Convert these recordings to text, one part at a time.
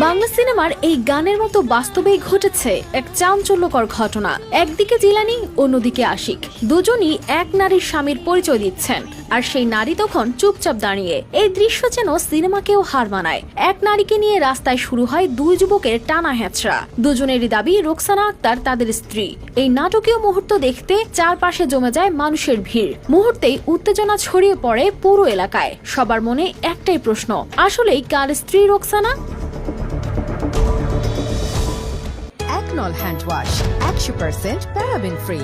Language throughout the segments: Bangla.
বাংলা সিনেমার এই গানের মতো বাস্তবেই ঘটেছে এক চাঞ্চল্যকর ঘটনা। একদিকে জিলানি, অন্যদিকে আশিক, দুজনই এক নারীর স্বামীর পরিচয় দিচ্ছেন, আর সেই নারী তখন চুপচাপ দাঁড়িয়ে। এই দৃশ্য যেন সিনেমাকেও হার মানায়। এক নারীকে নিয়ে রাস্তায় শুরু হয় দুই যুবকের টানা হ্যাচড়া। দুজনেরই দাবি রোকসানা আক্তার তাদের স্ত্রী। এই নাটকীয় মুহূর্ত দেখতে চারপাশে জমে যায় মানুষের ভিড়। মুহূর্তেই উত্তেজনা ছড়িয়ে পড়ে পুরো এলাকায়। সবার মনে একটাই প্রশ্ন, আসলেই কার স্ত্রী রোকসানা? একনল হ্যান্ড ওয়াশ 100% প্যারাবেন ফ্রি,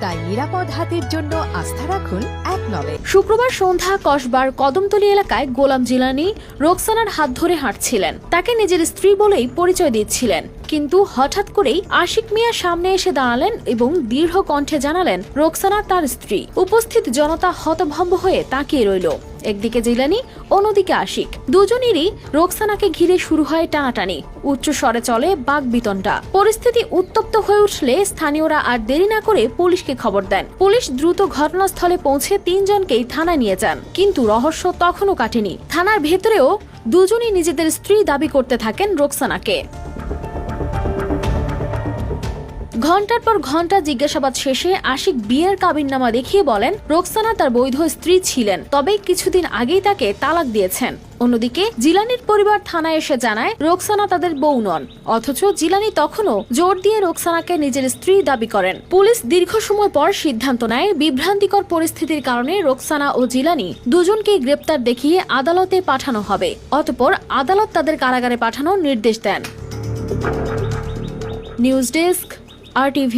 তাই নিরাপদ হাতের জন্য আস্থা রাখুন একনলে। শুক্রবার সন্ধ্যা কসবার কদমতলী এলাকায় গোলাম জিলানি রোকসানার হাত ধরে হাঁটছিলেন। তাকে নিজের স্ত্রী বলেই পরিচয় দিচ্ছিলেন, কিন্তু হঠাৎ করেই আশিক মিয়া সামনে এসে দাঁড়ালেন এবং দৃঢ় কণ্ঠে জানালেন রোকসানা তার স্ত্রী। উপস্থিত জনতা হতভম্ব হয়ে তাকিয়ে রইল। একদিকে জিলানি, অন্যদিকে আশিক। দুজনেরই রোকসানাকে ঘিরে শুরু হয় টানাটানি। উচ্চ স্বরে চলে বাকবিতণ্ডা। পরিস্থিতি উত্তপ্ত হয়ে উঠলে স্থানীয়রা আর দেরি না করে পুলিশকে খবর দেন। পুলিশ দ্রুত ঘটনাস্থলে পৌঁছে তিনজনকেই থানায় নিয়ে যান। কিন্তু রহস্য তখনও কাটেনি। থানার ভেতরেও দুজনই নিজেদের স্ত্রী দাবি করতে থাকেন রোকসানাকে। ঘন্টার পর ঘন্টা জিজ্ঞাসাবাদ শেষে আশিক বিয়ের কাবিননামা দেখিয়ে বলেন রোকসানা তার বৈধ স্ত্রী ছিলেন, তবে কিছুদিন আগেই তাকে তালাক দিয়েছেন। অন্যদিকে জিলানির পরিবার থানায় এসে জানায় রোকসানা তাদের বউ নন, অথচ জিলানি তখনও জোর দিয়ে রোকসানাকে নিজের স্ত্রী দাবি করেন। পুলিশ দীর্ঘ সময় পর সিদ্ধান্ত নেয় বিভ্রান্তিকর পরিস্থিতির কারণে রোকসানা ও জিলানি দুজনকেই গ্রেপ্তার দেখিয়ে আদালতে পাঠানো হবে। অতঃপর আদালত তাদের কারাগারে পাঠানোর নির্দেশ দেন। News desk RTV।